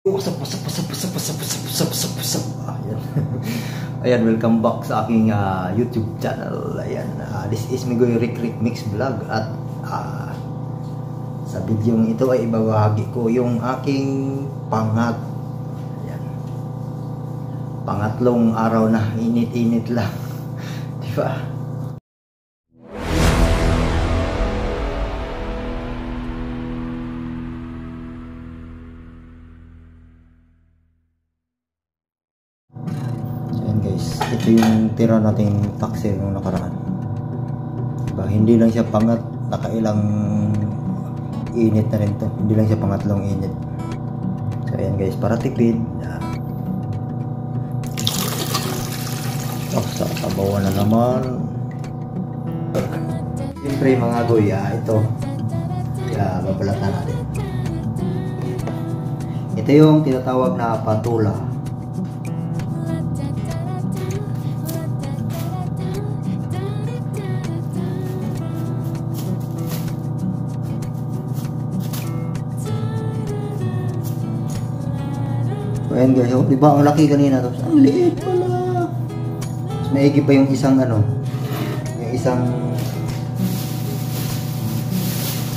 What's up? Ayan. Ayan, welcome back sa aking YouTube channel. Ayan, this is Migoy Rick Mix Vlog. At sa video ito ay ibabahagi ko yung aking ayan, pangatlong araw na init-init lang. Diba? Guys, ito yung tira nating taxi nung nakaraan. Diba? Hindi lang siya pangat, nakailang init na rin to. Hindi lang siya pangatlong init. So ayan guys, para tipid. Sa tabawan na naman. Siyempre mga goy, ito. Babalatan natin. Ito yung tinatawag na patula. Ayan guys, oh, diba ang laki kanina, tapos ang liit pala. Tapos maigi pa yung isang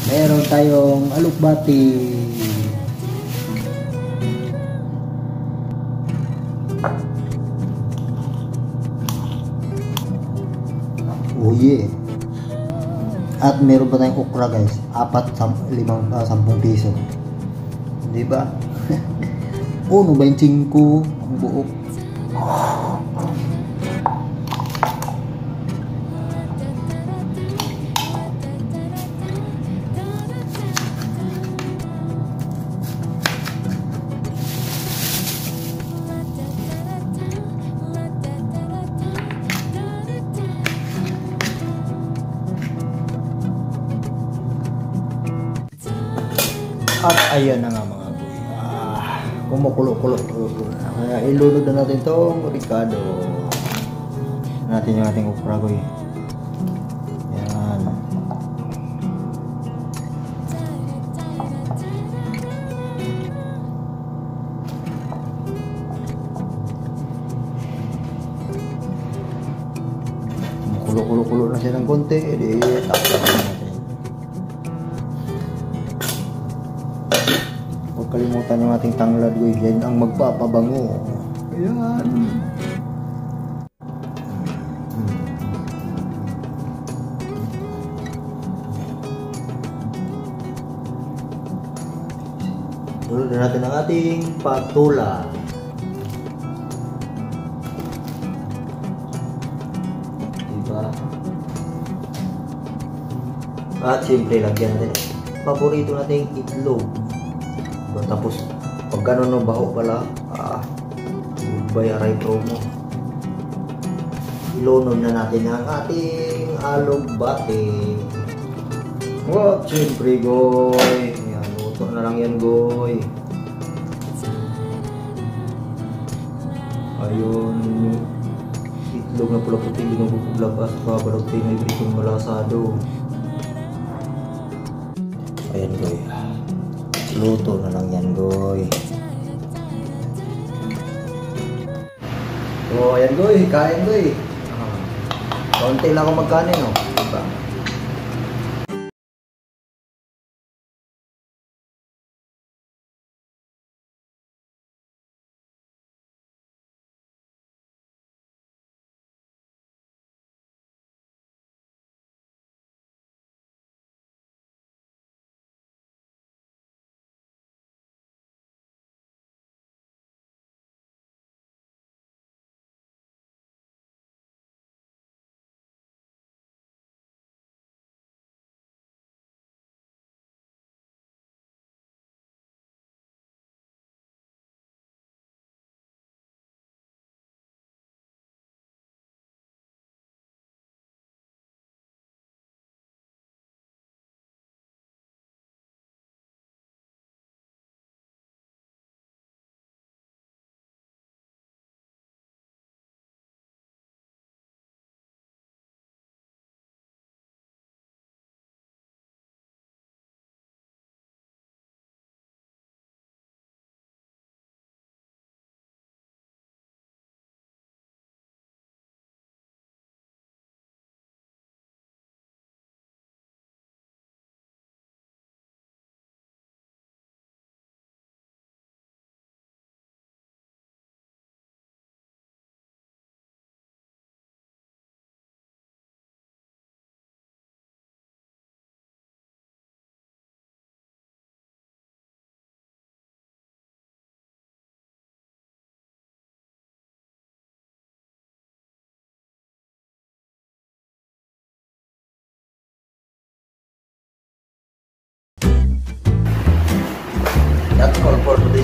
meron tayong alukbati. Oh yeah. At meron pa tayong okra guys, 10 piso. Diba? 1.25 ang buok. At ayan na nga mga boy. Kumukulo-kulo. Kaya ilunod na natin itong Ricardo. Natin yung ating okra boy. Yan. Kumukulo-kulo na siya ng konti. Takpan na natin. Huwag kalimutan yung ating tanglad guys, yan ang magpapabango. Ayan. Tulad na natin ang ating patula. Diba? At siyempre lagyan natin paborito nating itlog. Tapos pag gano'n no, baho pala, goodbye aray promo. Ilunod na natin ang ating alugbati. Wow, siyempre goy, yan, luto na lang yan goy. Ayun, itlog na pula puti, binubulabas pa, balog may britong malasado. Ayan goy, luto na lang yan goy. So ayan goy, kain goy. Konti lang ako magkanin, no? Diba?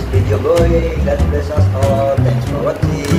this video boy. God bless us all. Thanks for watching.